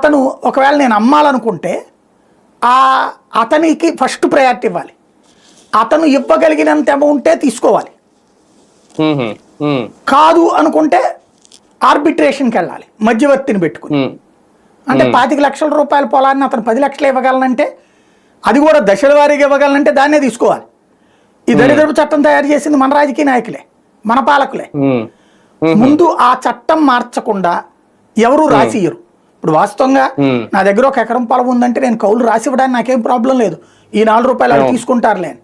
అతను ఒకవేళ నేను అమ్మాలనుకుంటే అతనికి ఫస్ట్ ప్రయారిటీ ఇవ్వాలి. అతను ఇవ్వగలిగినంత అమౌంటే తీసుకోవాలి. కాదు అనుకుంటే ఆర్బిట్రేషన్కి వెళ్ళాలి మధ్యవర్తిని పెట్టుకుని. అంటే 25 లక్షల రూపాయల పొలాన్ని అతను 10 లక్షలు ఇవ్వగలనంటే, అది కూడా దశల వారీగా ఇవ్వగలనంటే దాన్నే తీసుకోవాలి. ఈ దరిద్రపు చట్టం తయారు చేసింది మన రాజకీయ నాయకులే, మన పాలకులే. ముందు ఆ చట్టం మార్చకుండా ఎవరు రాసియ్యరు. ఇప్పుడు వాస్తవంగా నా దగ్గర 1 ఎకరం పొలం ఉందంటే నేను కౌలు రాసి ఇవ్వడానికి నాకేం ప్రాబ్లం లేదు, ఈ 4 రూపాయలు అవి తీసుకుంటారులే అని.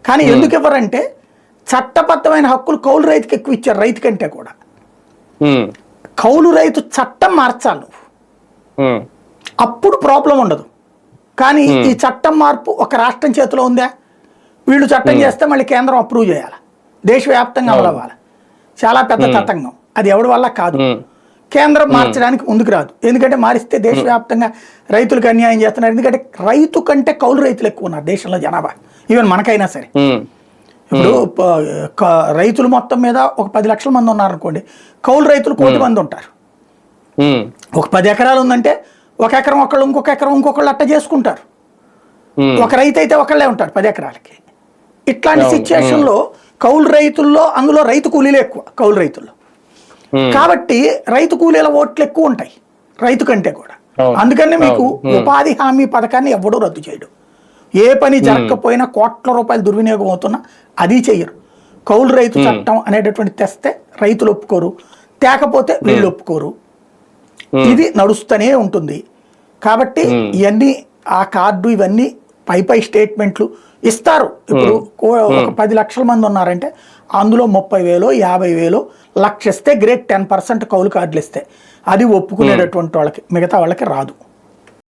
కానీ ఎందుకు ఇవ్వరంటే చట్టబద్ధమైన హక్కులు కౌలు రైతుకి ఎక్కువ ఇచ్చారు, రైతు కంటే కూడా. కౌలు రైతు చట్టం మార్చాలి నువ్వు, అప్పుడు ప్రాబ్లం ఉండదు. కానీ ఈ చట్టం మార్పు ఒక రాష్ట్రం చేతిలో ఉందా? వీళ్ళు చట్టం చేస్తే మళ్ళీ కేంద్రం అప్రూవ్ చేయాలి, దేశవ్యాప్తంగా అమలవ్వాలి. చాలా పెద్ద తతంగం అది, ఎవరి వల్ల కాదు. కేంద్రం మార్చడానికి ముందుకు రాదు, ఎందుకంటే మారిస్తే దేశవ్యాప్తంగా రైతులకు అన్యాయం చేస్తున్నారు. ఎందుకంటే రైతు కంటే కౌలు రైతులు ఎక్కువ ఉన్నారు దేశంలో జనాభా, ఈవెన్ మనకైనా సరే. ఇప్పుడు రైతులు మొత్తం మీద ఒక 10 లక్షల మంది ఉన్నారనుకోండి, కౌలు రైతులు 1 కోటి మంది ఉంటారు. ఒక 10 ఎకరాలు ఉందంటే 1 ఎకరం ఒకళ్ళు, ఇంకొక ఎకరం ఇంకొకళ్ళు అట్ట చేసుకుంటారు. ఒక రైతు అయితే ఒకళ్ళే ఉంటారు 10 ఎకరాలకి. ఇట్లాంటి సిచ్యువేషన్లో కౌలు రైతుల్లో అందులో రైతు కూలీలు ఎక్కువ కౌలు రైతుల్లో. కాబట్టి రైతు కూలీల ఓట్లు ఎక్కువ ఉంటాయి రైతు కంటే కూడా. అందుకని మీకు ఉపాధి హామీ పథకాన్ని ఎవడూ రద్దు చేయడు. ఏ పని జరగకపోయినా కోట్ల రూపాయలు దుర్వినియోగం అవుతున్నా అది చెయ్యరు. కౌలు రైతు చట్టం అనేటటువంటి తెస్తే రైతులు ఒప్పుకోరు, తేకపోతే వీళ్ళు ఒప్పుకోరు. ఇది నడుస్తూనే ఉంటుంది. కాబట్టి ఇవన్నీ ఆ కార్డు ఇవన్నీ పై స్టేట్మెంట్లు ఇస్తారు. ఇప్పుడు ఒక 10 లక్షల మంది ఉన్నారంటే అందులో 30,000 50,000 లక్ష ఇస్తే గ్రేట్, 10% కౌలు కార్డులు ఇస్తే అది ఒప్పుకునేటటువంటి వాళ్ళకి, మిగతా వాళ్ళకి రాదు.